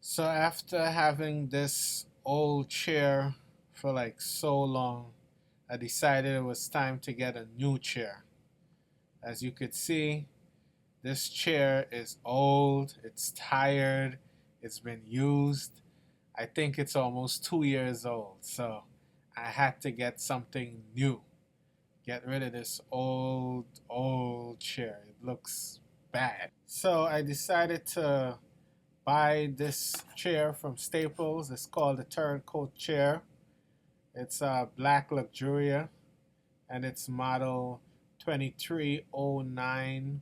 So after having this old chair for like so long, I decided it was time to get a new chair. As you could see, this chair is old, it's tired, it's been used. I think it's almost 2 years old. So I had to get something new. Get rid of this old chair. It looks bad. So I decided to buy this chair from Staples. It's called the Turcotte chair. It's a black Luxuria and it's model 23094.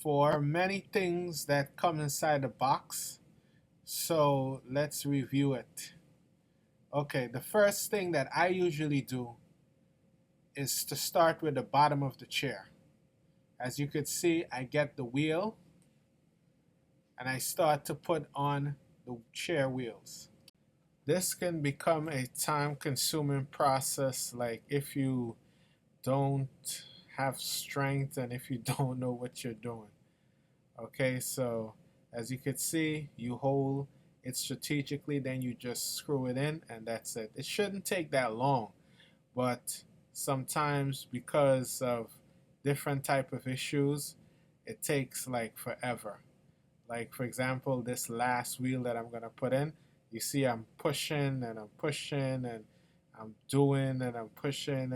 There are many things that come inside the box, so let's review it. Okay, the first thing that I usually do is to start with the bottom of the chair. As you could see, I get the wheel and I start to put on the chair wheels. This can become a time consuming process, like if you don't have strength and if you don't know what you're doing. Okay, so as you can see, you hold it strategically, then you just screw it in and that's it. It shouldn't take that long, but sometimes because of different type of issues, it takes like forever. Like for example, this last wheel that I'm gonna put in, you see I'm pushing and I'm pushing and I'm doing and I'm pushing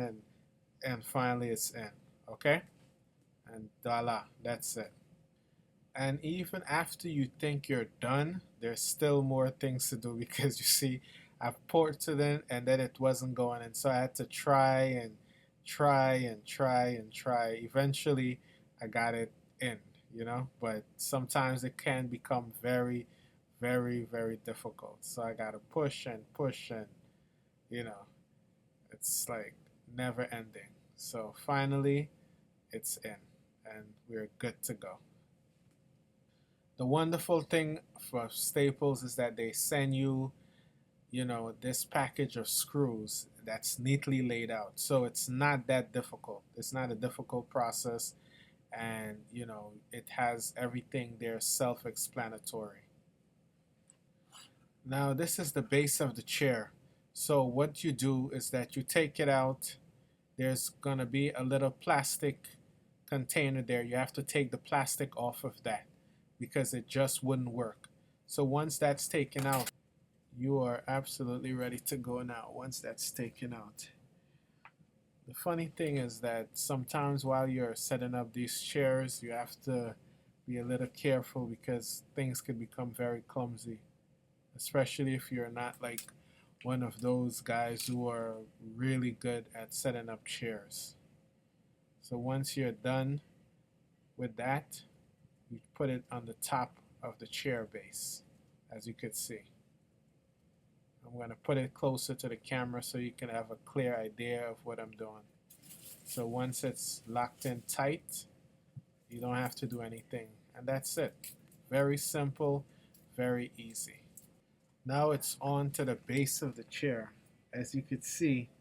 and finally it's in. Okay? And voila, that's it. And even after you think you're done, there's still more things to do because you see I've poured it in and then it wasn't going and so I had to try and try and try and try. Eventually I got it in, but sometimes it can become very, very, very difficult. So I gotta push and push and you know, it's like never ending. So finally it's in and we're good to go. The wonderful thing for Staples is that they send you, this package of screws that's neatly laid out. So it's not that difficult. It's not a difficult process and it has everything there self-explanatory. Now this is the base of the chair. So what you do is that you take it out. There's gonna be a little plastic container there. You have to take the plastic off of that because it just wouldn't work. So once that's taken out, you are absolutely ready to go now once that's taken out. The funny thing is that sometimes while you're setting up these chairs, you have to be a little careful because things can become very clumsy, especially if you're not like one of those guys who are really good at setting up chairs. So once you're done with that, you put it on the top of the chair base, as you could see. I'm going to put it closer to the camera so you can have a clear idea of what I'm doing. So once it's locked in tight, you don't have to do anything. And that's it. Very simple, very easy. Now it's on to the base of the chair. As you can see,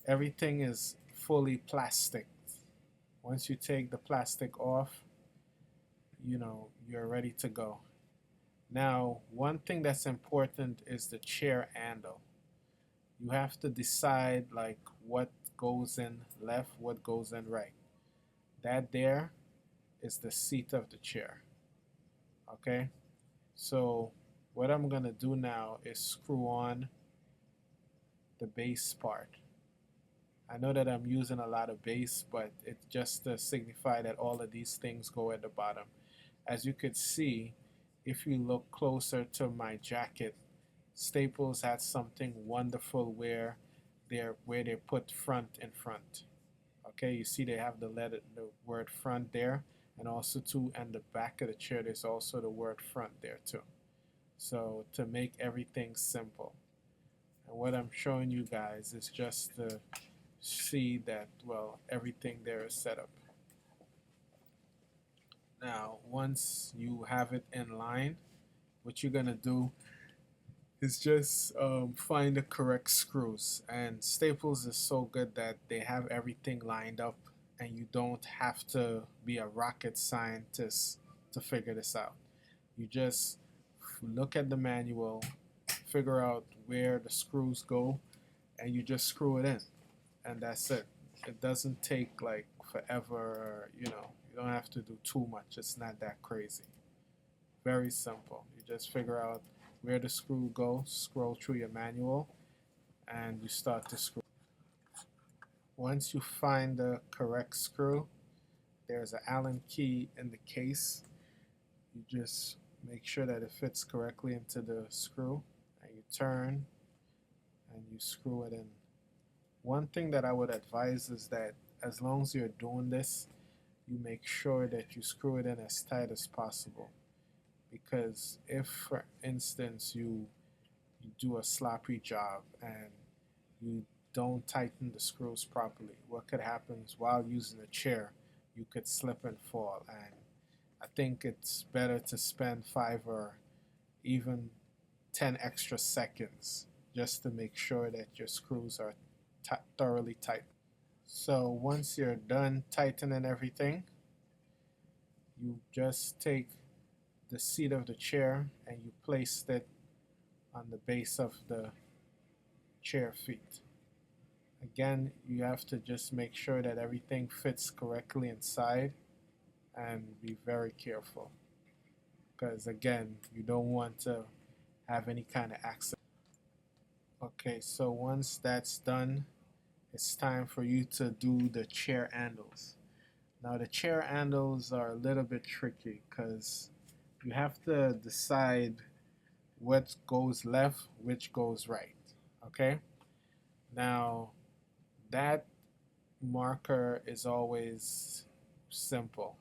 everything is fully plastic. Once you take the plastic off, you're ready to go. Now, one thing that's important is the chair handle. You have to decide like what goes in left, what goes in right. That there is the seat of the chair. Okay? So what I'm gonna do now is screw on the base part. I know that I'm using a lot of base, but it's just to signify that all of these things go at the bottom. As you could see, if you look closer to my jacket, Staples has something wonderful where they put front in front. Okay, you see they have the word front there, and also too, and the back of the chair there's also the word front there too. So to make everything simple, and what I'm showing you guys is just to see that everything there is set up. Now once you have it in line, what you're gonna do is just find the correct screws. And Staples is so good that they have everything lined up and you don't have to be a rocket scientist to figure this out. You just look at the manual, figure out where the screws go, and you just screw it in, and that's it. It doesn't take like forever, you know, you don't have to do too much. It's not that crazy. Very simple. You just figure out where the screw goes, scroll through your manual, and you start to screw. Once you find the correct screw, there's an Allen key in the case. You just make sure that it fits correctly into the screw, and you turn and you screw it in. One thing that I would advise is that as long as you're doing this, you make sure that you screw it in as tight as possible. Because if, for instance, you do a sloppy job and you don't tighten the screws properly, what could happen is while using a chair, you could slip and fall. And I think it's better to spend 5 or even 10 extra seconds just to make sure that your screws are thoroughly tight. So once you're done tightening everything, you just take the seat of the chair and you place it on the base of the chair feet. Again, you have to just make sure that everything fits correctly inside and be very careful because again, you don't want to have any kind of accident. Okay, so once that's done, it's time for you to do the chair handles. Now the chair handles are a little bit tricky because you have to decide what goes left, which goes right. Okay? Now that marker is always simple.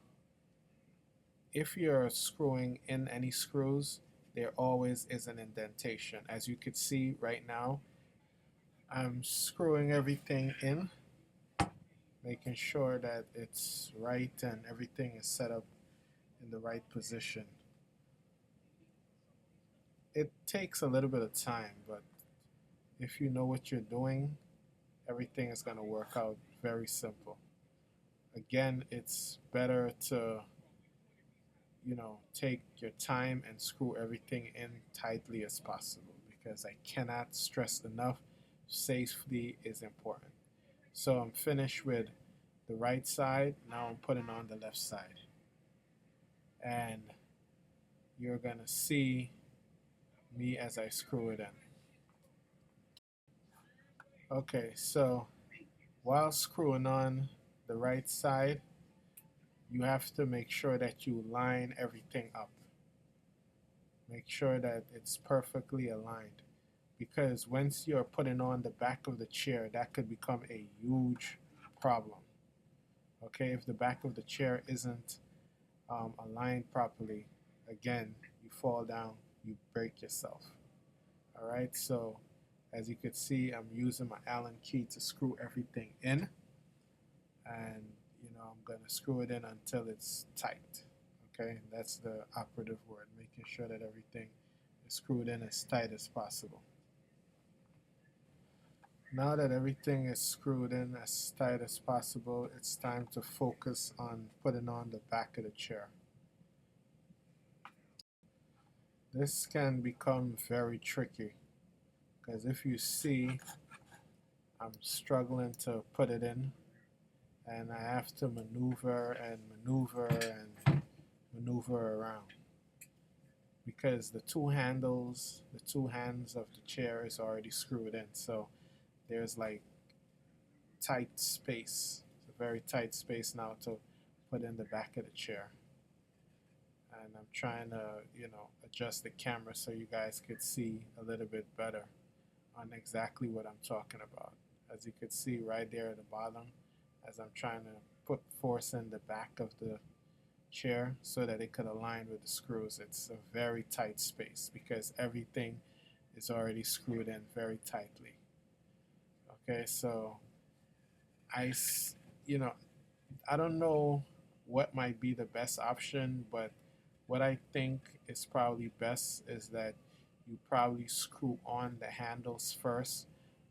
If you're screwing in any screws, there always is an indentation. As you can see right now, I'm screwing everything in, making sure that it's right and everything is set up in the right position. It takes a little bit of time, but if you know what you're doing, everything is going to work out very simple. Again, it's better to, you know, take your time and screw everything in tightly as possible because I cannot stress enough, safety is important. So I'm finished with the right side. Now I'm putting on the left side. And you're going to see me as I screw it in. Okay, so while screwing on the right side, you have to make sure that you line everything up. Make sure that it's perfectly aligned because once you're putting on the back of the chair, that could become a huge problem. Okay, if the back of the chair isn't aligned properly, again, you fall down, you break yourself. All right, so as you can see, I'm using my Allen key to screw everything in, and you know I'm gonna screw it in until it's tight. Okay, that's the operative word, making sure that everything is screwed in as tight as possible. Now that everything is screwed in as tight as possible, it's time to focus on putting on the back of the chair. This can become very tricky because if you see, I'm struggling to put it in and I have to maneuver and maneuver and maneuver around because the two handles, the two hands of the chair is already screwed in. So there's like tight space. It's a very tight space now to put in the back of the chair. And I'm trying to, you know, adjust the camera so you guys could see a little bit better on exactly what I'm talking about. As you could see right there at the bottom, as I'm trying to put force in the back of the chair so that it could align with the screws. It's a very tight space because everything is already screwed in very tightly. Okay, so you know, I don't know what might be the best option, but what I think is probably best is that you probably screw on the handles first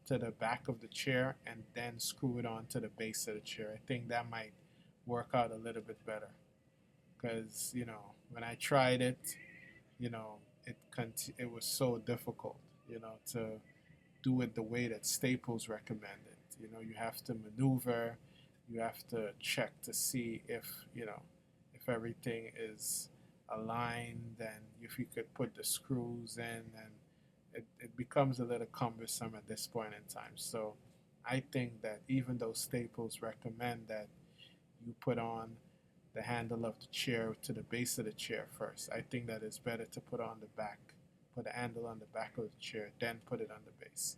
to the back of the chair and then screw it on to the base of the chair. I think that might work out a little bit better because, you know, when I tried it, you know, it was so difficult, to do it the way that Staples recommended. You have to maneuver, you have to check to see if everything is aligned, and if you could put the screws in, and it becomes a little cumbersome at this point in time. So I think that even though Staples recommend that you put on the handle of the chair to the base of the chair first, I think that it's better to put the handle on the back of the chair, then put it on the base,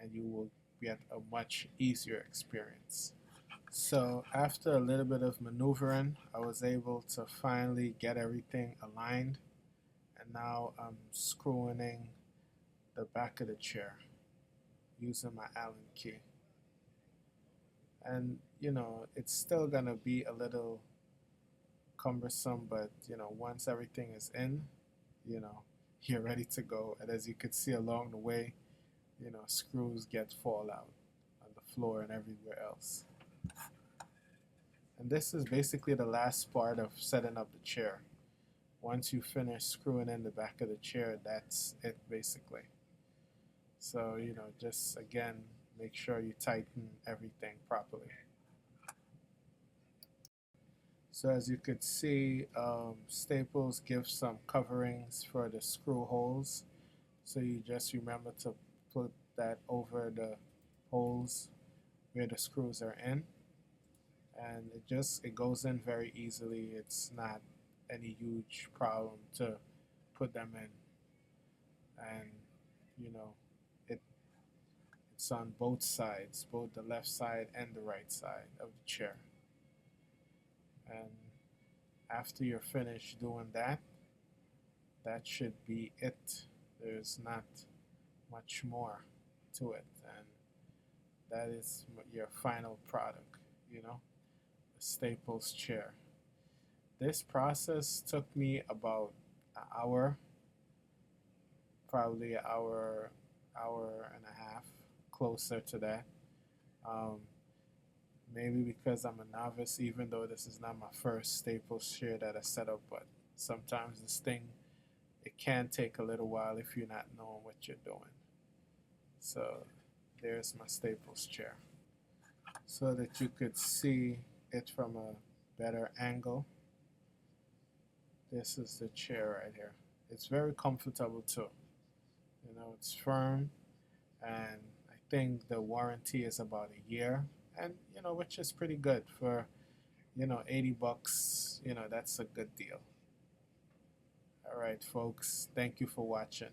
and you will get a much easier experience. So after a little bit of maneuvering, I was able to finally get everything aligned, and now I'm screwing in the back of the chair using my Allen key. And it's still gonna be a little cumbersome, but once everything is in, you know, you're ready to go. And as you can see along the way, screws get fall out on the floor and everywhere else. And this is basically the last part of setting up the chair. Once you finish screwing in the back of the chair, that's it basically. So, just again, make sure you tighten everything properly. So as you could see, Staples give some coverings for the screw holes. So you just remember to put that over the holes where the screws are in. And it goes in very easily. It's not any huge problem to put them in. And you know, it it's on both sides, both the left side and the right side of the chair. And after you're finished doing that, that should be it. There's not much more to it, and that is your final product, the Staples chair. This process took me about an hour, probably an hour, hour and a half, closer to that. Um, Maybe because I'm a novice, even though this is not my first Staples chair that I set up, but sometimes this thing, it can take a little while if you're not knowing what you're doing. So there's my Staples chair. So that you could see it from a better angle, this is the chair right here. It's very comfortable too. It's firm, and I think the warranty is about a year, and which is pretty good for $80. That's a good deal. All right, folks. Thank you for watching.